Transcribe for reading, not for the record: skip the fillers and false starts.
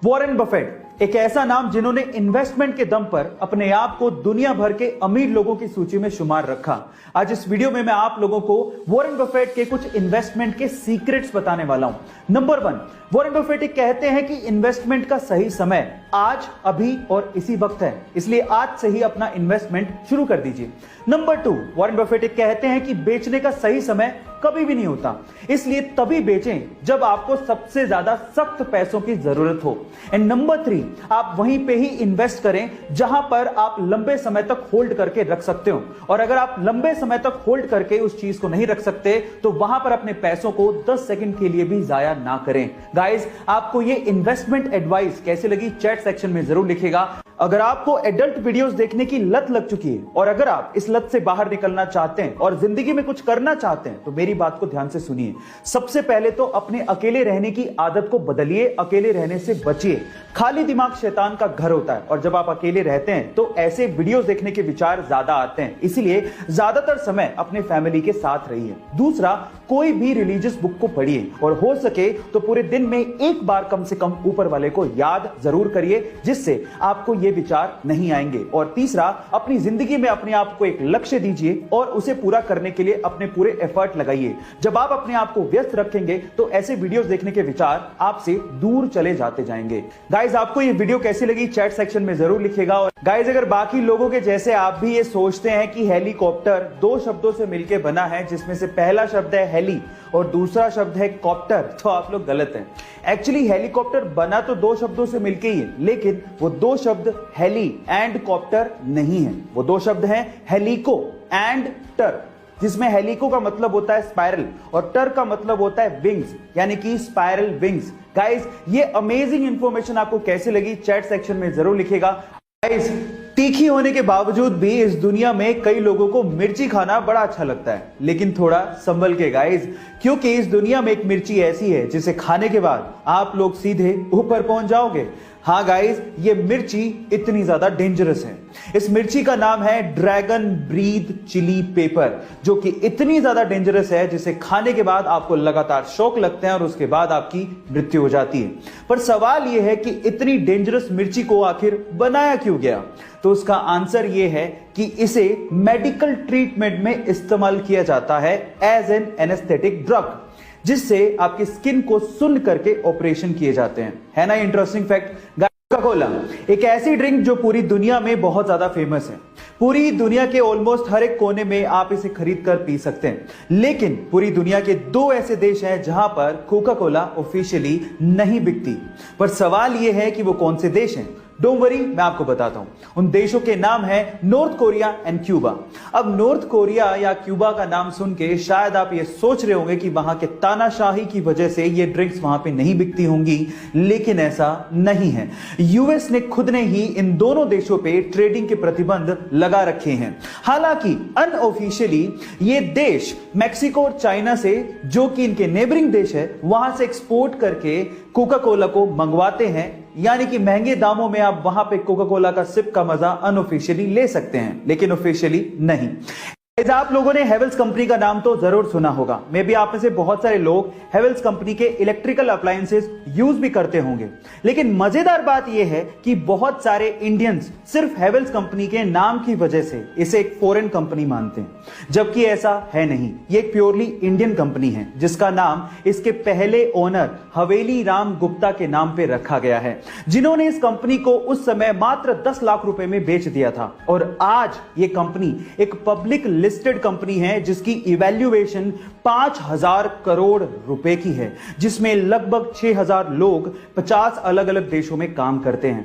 Warren Buffett एक ऐसा नाम जिन्होंने इन्वेस्टमेंट के दम पर अपने आप को दुनिया भर के अमीर लोगों की सूची में शुमार रखा। आज इस वीडियो में मैं आप लोगों को वॉरेन बफेट के कुछ इन्वेस्टमेंट के सीक्रेट्स बताने वाला हूं। नंबर 1, वॉरेन बफेट कहते हैं कि इन्वेस्टमेंट का सही समय आज, अभी और इसी वक्त है, इसलिए आज से ही अपना इन्वेस्टमेंट शुरू कर दीजिए। नंबर 2, वॉरेन बफेट कहते हैं कि बेचने का सही समय कभी भी नहीं होता, इसलिए तभी बेचें जब आपको सबसे ज्यादा सख्त पैसों की जरूरत हो। एंड नंबर 3, आप वहीं पे ही इन्वेस्ट करें जहां पर आप लंबे समय तक होल्ड करके रख सकते हो, और अगर आप लंबे समय तक होल्ड करके उस चीज को नहीं रख सकते तो वहां पर अपने पैसों को 10 सेकंड के लिए भी जाया ना करें। गाइस, आपको ये इन्वेस्टमेंट एडवाइस कैसे लगी चैट सेक्शन में जरूर लिखिएगा। अगर आपको एडल्ट वीडियोस देखने की लत लग चुकी है और अगर आप इस लत से बाहर निकलना चाहते हैं और जिंदगी में कुछ करना चाहते हैं तो मेरी बात को ध्यान से सुनिए। सबसे पहले तो अपने अकेले रहने की आदत को बदलिए, अकेले रहने से बचिए। खाली दिमाग शैतान का घर होता है और जब आप अकेले रहते हैं तो ऐसे वीडियोस देखने के विचार ज्यादा आते हैं, इसलिए ज्यादातर समय अपने फैमिली के साथ रहिए। दूसरा, कोई भी रिलीजियस बुक को पढ़िए और हो सके तो पूरे दिन में एक बार कम से कम ऊपर वाले को याद जरूर करिए, जिससे आपको ये विचार नहीं आएंगे। और तीसरा, अपनी जिंदगी में अपने आप को एक लक्ष्य दीजिए और उसे पूरा करने के लिए अपने पूरे एफर्ट लगाइए। जब आप अपने आप को व्यस्त रखेंगे तो ऐसे वीडियोस देखने के विचार आपसे दूर चले जाते जाएंगे। गाइस, आपको ये वीडियो कैसी लगी चैट सेक्शन में जरूर लिखिएगा। और गाइस, अगर बाकी लोगों के जैसे आप भी ये सोचते हैं कि हेलीकॉप्टर 2 शब्दों से मिलकर बना है, जिसमें से पहला शब्द है हेली और दूसरा शब्द है कॉप्टर, तो आप लोग गलत हैं। एक्चुअली हेलीकॉप्टर बना तो 2 शब्दों से मिलकर ही है, लेकिन वो 2 शब्द हेली एंड कॉप्टर नहीं है। वो 2 शब्द हैं हेलिको एंड टर, जिसमें हेलिको का मतलब होता है स्पाइरल और टर का मतलब होता है विंग्स, यानी कि स्पाइरल विंग्स। गाइस, ये अमेजिंग इंफॉर्मेशन आपको कैसे लगी चैट सेक्शन में जरूर लिखिएगा। गाइस, तीखी होने के बावजूद भी इस दुनिया में कई लोगों को मिर्ची खाना बड़ा अच्छा लगता है, लेकिन थोड़ा संभल के गाइस, क्योंकि इस दुनिया में एक मिर्ची ऐसी है जिसे खाने के बाद आप लोग सीधे ऊपर पहुंच जाओगे। हाँ गाइस, ये मिर्ची इतनी ज्यादा डेंजरस है। इस मिर्ची का नाम है ड्रैगन ब्रीथ चिली पेपर, जो कि इतनी ज्यादा डेंजरस है जिसे खाने के बाद आपको लगातार शॉक लगते हैं और उसके बाद आपकी मृत्यु हो जाती है। पर सवाल यह है कि इतनी डेंजरस मिर्ची को आखिर बनाया क्यों गया? तो उसका आंसर यह है कि इसे मेडिकल ट्रीटमेंट में इस्तेमाल किया जाता है एज एन एनेस्थेटिक ड्रग, जिससे आपकी स्किन को सुन्न करके ऑपरेशन किए जाते हैं। है ना इंटरेस्टिंग फैक्ट? कोका कोला एक ऐसी ड्रिंक जो पूरी दुनिया में बहुत ज्यादा फेमस है। पूरी दुनिया के ऑलमोस्ट हर एक कोने में आप इसे खरीद कर पी सकते हैं, लेकिन पूरी दुनिया के 2 ऐसे देश हैं जहां पर कोका कोला ऑफिशियली नहीं बिकती। पर सवाल यह है कि वो कौन से देश हैं? डोंट वरी, मैं आपको बताता हूं। उन देशों के नाम है नॉर्थ कोरिया एंड क्यूबा। अब नॉर्थ कोरिया या क्यूबा का नाम सुन के शायद आप ये सोच रहे होंगे कि वहां के तानाशाही की वजह से ये ड्रिंक्स वहां पे नहीं बिकती होंगी, लेकिन ऐसा नहीं है। यूएस ने खुद ने ही इन दोनों देशों पे ट्रेडिंग के प्रतिबंध लगा रखे हैं। हालांकि अनऑफिशियली ये देश मैक्सिको और चाइना से, जो कि इनके नेबरिंग देश है, वहां से एक्सपोर्ट करके कोका कोला को मंगवाते हैं, यानी कि महंगे दामों में आप वहां पे कोका कोला का सिप का मजा अनऑफिशियली ले सकते हैं, लेकिन ऑफिशियली नहीं। आप लोगों ने हेवेल्स कंपनी का नाम तो जरूर सुना होगा। मे बी आप में से बहुत सारे लोग हेवेल्स कंपनी के इलेक्ट्रिकल अप्लायंसेस यूज भी करते होंगे, लेकिन मजेदार बात यह है कि बहुत सारे इंडियंस सिर्फ हेवेल्स कंपनी के नाम की वजह से इसे एक फॉरेन कंपनी मानते हैं, जबकि ऐसा है नहीं। ये एक प्योरली इंडियन कंपनी है, जिसका नाम इसके पहले ओनर हवेली राम गुप्ता के नाम पे रखा गया है, जिन्होंने इस कंपनी को उस समय मात्र 10 लाख रुपए में बेच दिया था। और आज ये कंपनी एक पब्लिक लिस्टेड कंपनी है जिसकी इवैल्यूएशन 5000 करोड़ रुपए की है, जिसमें लगभग 6000 लोग 50 अलग अलग देशों में काम करते हैं।